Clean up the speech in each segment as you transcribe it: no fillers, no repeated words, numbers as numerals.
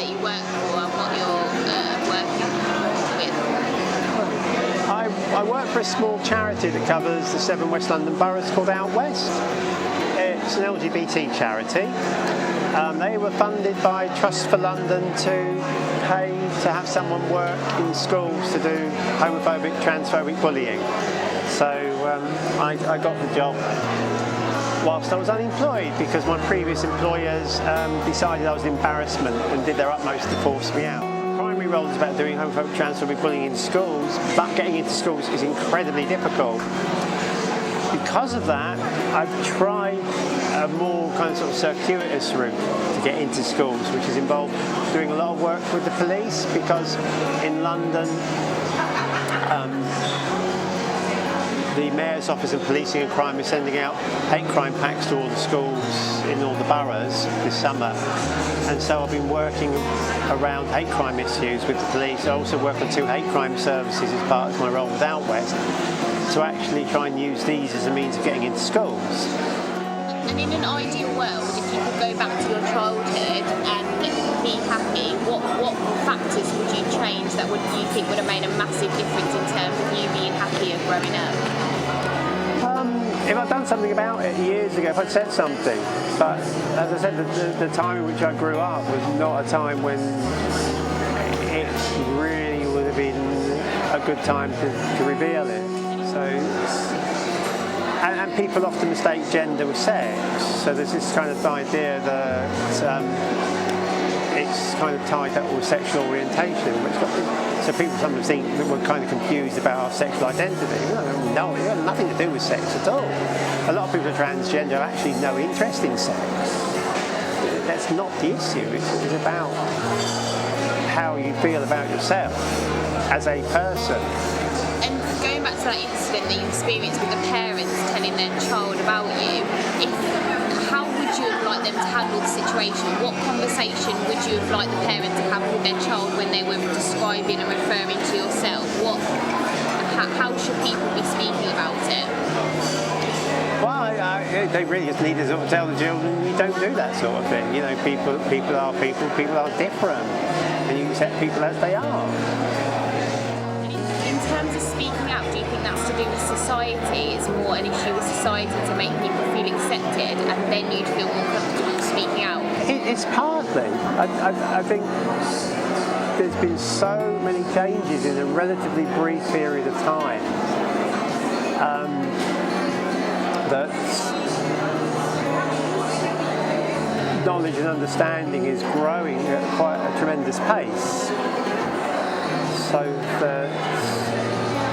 that you work for and what you're working with? I work for a small charity that covers the 7 West London boroughs called Out West. It's an LGBT charity. They were funded by Trust for London to pay to have someone work in schools to do homophobic, transphobic bullying. So I got the job whilst I was unemployed because my previous employers decided I was an embarrassment and did their utmost to force me out. Primary role is about doing homophobic, transphobic bullying in schools, but getting into schools is incredibly difficult. Because of that, I've tried a more kind of sort of circuitous route to get into schools, which has involved doing a lot of work with the police, because in London, the Mayor's Office of Policing and Crime is sending out hate crime packs to all the schools in all the boroughs this summer. And so I've been working around hate crime issues with the police. I also work on 2 hate crime services as part of my role with Out West, to actually try and use these as a means of getting into schools. And in an ideal world, if you could go back to your childhood and be happy, what factors would you change that you think would have made a massive difference in terms of you being happier growing up? If I'd done something about it years ago, if I'd said something. But as I said, the time in which I grew up was not a time when it really would have been a good time to reveal it. So, and people often mistake gender with sex. So there's this kind of idea that it's kind of tied up with sexual orientation. So people sometimes think that we're kind of confused about our sexual identity. No, it has nothing to do with sex at all. A lot of people who are transgender have actually no interest in sex. That's not the issue. It's about how you feel about yourself as a person. And going back to that incident that you experienced with the parents telling their child about you, how would you have liked them to handle the situation? What conversation would you have liked the parent to have with their child when they were describing and referring to yourself? How should people be speaking about it? Well, they really just need to sort of tell the children you don't do that sort of thing. You know, people are people are different, and you accept people as they are. In terms of speaking out, do you think that's to do with society? It's more an issue with society to make people feel accepted, and then you'd feel more comfortable speaking out? It's partly. I think there's been so many changes in a relatively brief period of time that knowledge and understanding is growing at quite a tremendous pace. So that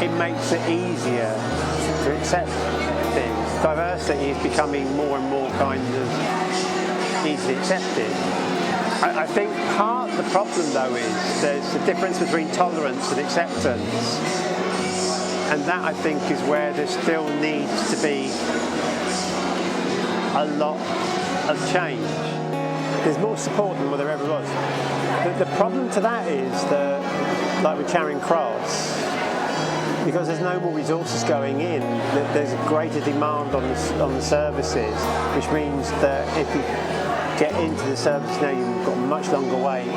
it makes it easier to accept things. Diversity is becoming more and more kind of easily accepted. I think part of the problem, though, is there's a difference between tolerance and acceptance. And that, I think, is where there still needs to be a lot of change. There's more support than there ever was. The problem to that is that, like with Charing Cross, because there's no more resources going in, there's a greater demand on the services, which means that if you get into the service now, you've got a much longer wait.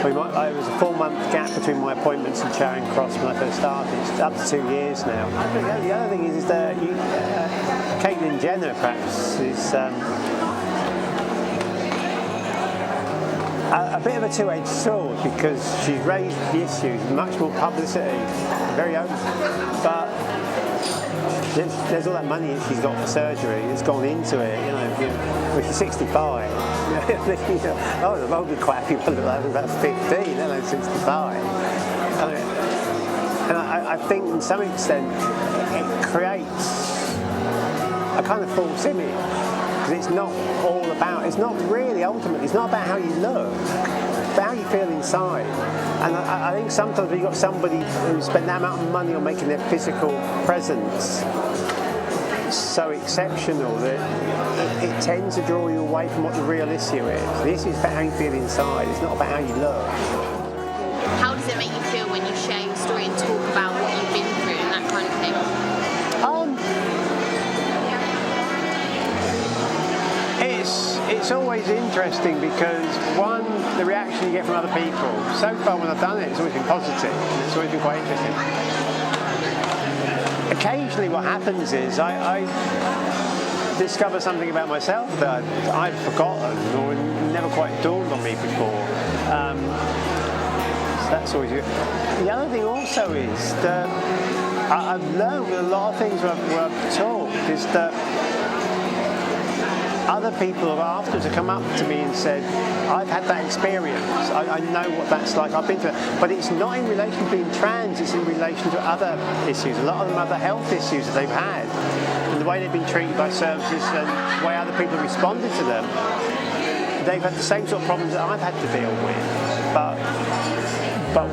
There was a 4-month gap between my appointments in Charing Cross when I first started. It's up to 2 years now. The other thing is that Caitlyn Jenner perhaps is a bit of a two-edged sword, because she's raised the issues, much more publicity, very open. But there's all that money that she's got for surgery that's gone into it, when she's 65. I would be quite happy when I was about 15, let alone 65. And I think, to some extent, it creates a kind of false image. Because it's not really ultimately, it's not about how you look, it's about how you feel inside. And I think sometimes when you've got somebody who spent that amount of money on making their physical presence so exceptional that it tends to draw you away from what the real issue is. The issue is about how you feel inside, it's not about how you look. How does it make you feel when you share your story and talk about what you've been through and that kind of thing? it's always interesting because, one, the reaction you get from other people. So far when I've done it, it's always been positive. It's always been quite interesting. Occasionally what happens is I discover something about myself that I'd forgotten or never quite dawned on me before. So that's always good. The other thing also is that I've learned with a lot of things where I've talked is that other people have afterwards have come up to me and said, I've had that experience, I know what that's like, I've been through it. But it's not in relation to being trans, it's in relation to other issues, a lot of them other health issues that they've had. And the way they've been treated by services and the way other people have responded to them, they've had the same sort of problems that I've had to deal with, but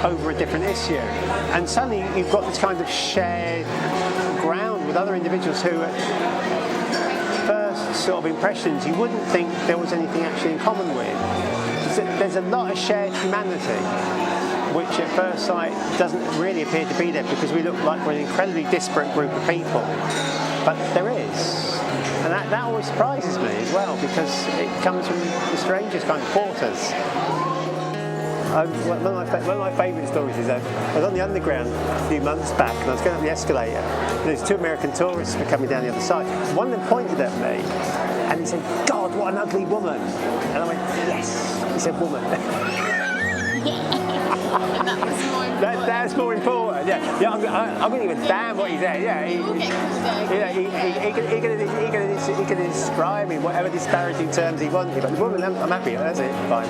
over a different issue. And suddenly you've got this kind of shared ground with other individuals who sort of impressions you wouldn't think there was anything actually in common with. There's a lot of shared humanity which at first sight doesn't really appear to be there because we look like we're an incredibly disparate group of people, but there is, and that always surprises me as well because it comes from the strangest kind of quarters. One of my favourite stories is I was on the Underground a few months back and I was going up the escalator and there's two American tourists were coming down the other side. One of them pointed at me and he said, "God, what an ugly woman." And I went, "Yes." He said, "Woman." That's more important. Yeah. I'm going to give a damn what he said. Yeah, he can describe me whatever disparaging terms he wanted. But the woman, I'm happy. That's it. Fine.